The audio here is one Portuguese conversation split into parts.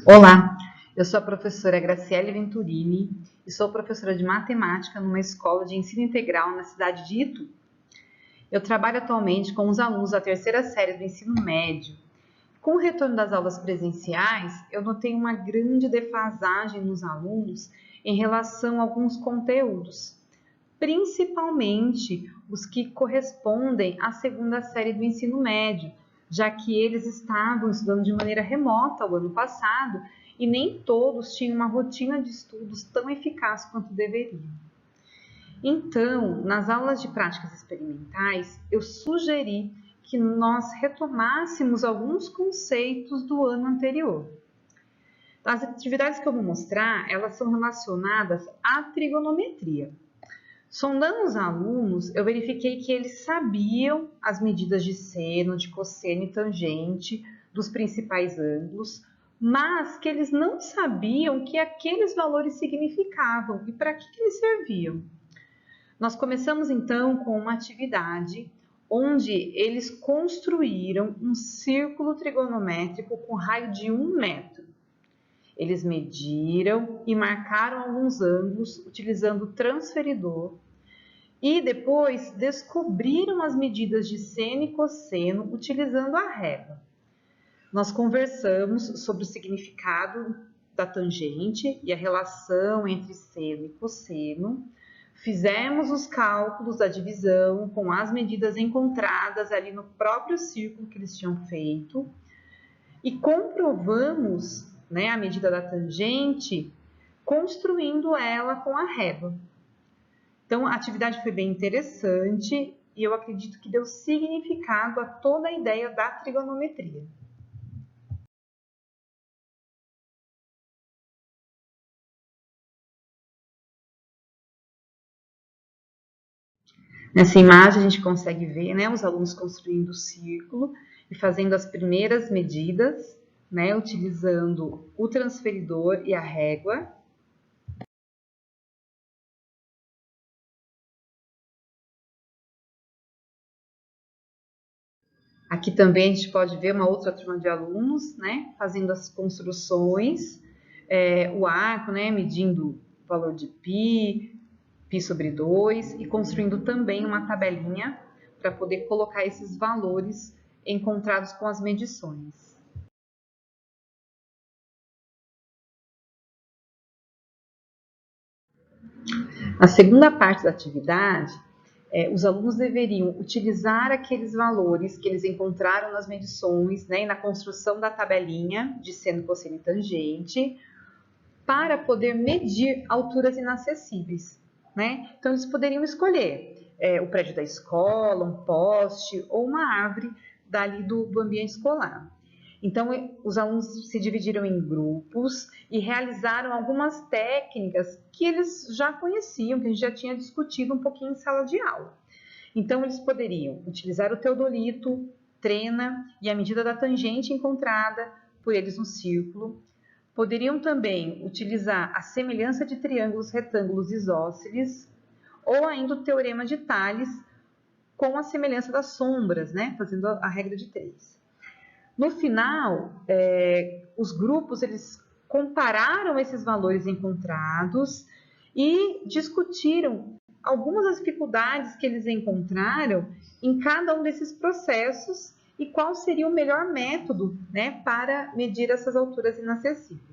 Olá, eu sou a professora Graciele Venturini e sou professora de matemática numa escola de ensino integral na cidade de Itu. Eu trabalho atualmente com os alunos da terceira série do ensino médio. Com o retorno das aulas presenciais, eu notei uma grande defasagem nos alunos em relação a alguns conteúdos, principalmente os que correspondem à segunda série do ensino médio, já que eles estavam estudando de maneira remota o ano passado e nem todos tinham uma rotina de estudos tão eficaz quanto deveriam. Então, nas aulas de práticas experimentais, eu sugeri que nós retomássemos alguns conceitos do ano anterior. As atividades que eu vou mostrar, elas são relacionadas à trigonometria. Sondando os alunos, eu verifiquei que eles sabiam as medidas de seno, de cosseno e tangente dos principais ângulos, mas que eles não sabiam o que aqueles valores significavam e para que eles serviam. Nós começamos então com uma atividade onde eles construíram um círculo trigonométrico com raio de 1 metro. Eles mediram e marcaram alguns ângulos utilizando o transferidor e depois descobriram as medidas de seno e cosseno utilizando a régua. Nós conversamos sobre o significado da tangente e a relação entre seno e cosseno. Fizemos os cálculos da divisão com as medidas encontradas ali no próprio círculo que eles tinham feito e comprovamos, a medida da tangente construindo ela com a régua. Então, a atividade foi bem interessante e eu acredito que deu significado a toda a ideia da trigonometria. Nessa imagem, a gente consegue ver os alunos construindo o círculo e fazendo as primeiras medidas, utilizando o transferidor e a régua. Aqui também a gente pode ver uma outra turma de alunos, fazendo as construções, o arco, medindo o valor de π sobre 2 e construindo também uma tabelinha para poder colocar esses valores encontrados com as medições. A segunda parte da atividade, os alunos deveriam utilizar aqueles valores que eles encontraram nas medições, e na construção da tabelinha de seno, cosseno e tangente, para poder medir alturas inacessíveis. Então, eles poderiam escolher o prédio da escola, um poste ou uma árvore dali do ambiente escolar. Então, os alunos se dividiram em grupos e realizaram algumas técnicas que eles já conheciam, que a gente já tinha discutido um pouquinho em sala de aula. Então, eles poderiam utilizar o teodolito, trena e a medida da tangente encontrada por eles no círculo. Poderiam também utilizar a semelhança de triângulos, retângulos isósceles ou ainda o teorema de Tales com a semelhança das sombras, fazendo a regra de 3. No final, os grupos eles compararam esses valores encontrados e discutiram algumas das dificuldades que eles encontraram em cada um desses processos e qual seria o melhor método para medir essas alturas inacessíveis.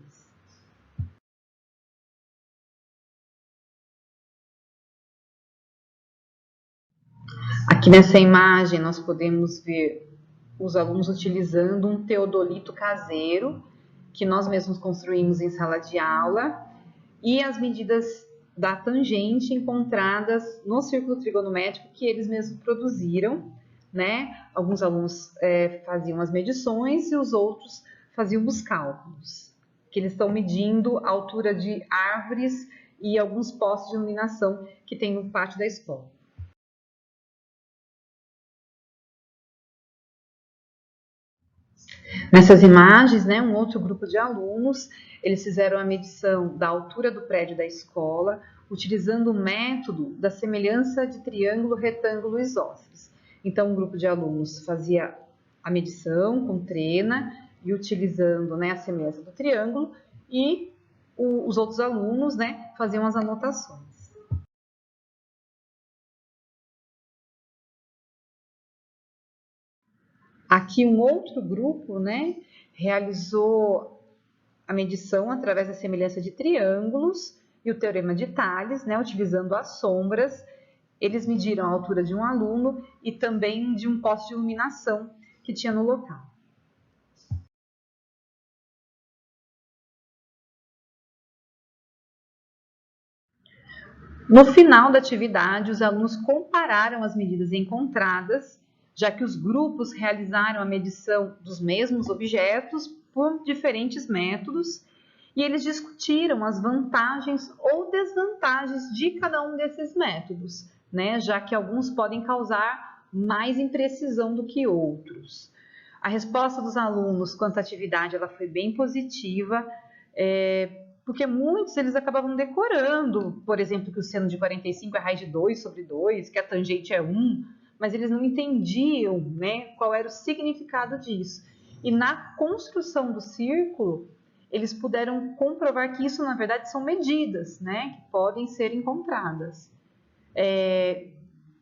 Aqui nessa imagem nós podemos ver os alunos utilizando um teodolito caseiro, que nós mesmos construímos em sala de aula, e as medidas da tangente encontradas no círculo trigonométrico que eles mesmos produziram. Alguns alunos faziam as medições e os outros faziam os cálculos, que eles estão medindo a altura de árvores e alguns postos de iluminação que tem no pátio da escola. Nessas imagens, um outro grupo de alunos, eles fizeram a medição da altura do prédio da escola, utilizando o método da semelhança de triângulo, retângulo e isósceles. Então, um grupo de alunos fazia a medição com trena e utilizando, né, a semelhança do triângulo, e os outros alunos, né, faziam as anotações. Aqui um outro grupo, né, realizou a medição através da semelhança de triângulos e o teorema de Tales, né, utilizando as sombras. Eles mediram a altura de um aluno e também de um poste de iluminação que tinha no local. No final da atividade, os alunos compararam as medidas encontradas, já que os grupos realizaram a medição dos mesmos objetos por diferentes métodos, e eles discutiram as vantagens ou desvantagens de cada um desses métodos, né? Já que alguns podem causar mais imprecisão do que outros. A resposta dos alunos quanto à atividade ela foi bem positiva, porque muitos eles acabavam decorando, por exemplo, que o seno de 45 é raiz de 2 sobre 2, que a tangente é 1, mas eles não entendiam, né, qual era o significado disso. E na construção do círculo, eles puderam comprovar que isso, na verdade, são medidas, né, que podem ser encontradas.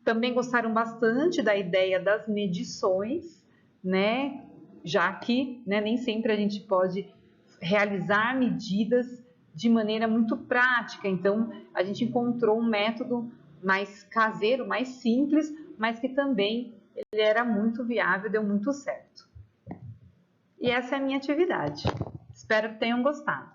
Também gostaram bastante da ideia das medições, né, já que, né, nem sempre a gente pode realizar medidas de maneira muito prática. Então, a gente encontrou um método mais caseiro, mais simples, mas que também ele era muito viável, deu muito certo. E essa é a minha atividade. Espero que tenham gostado.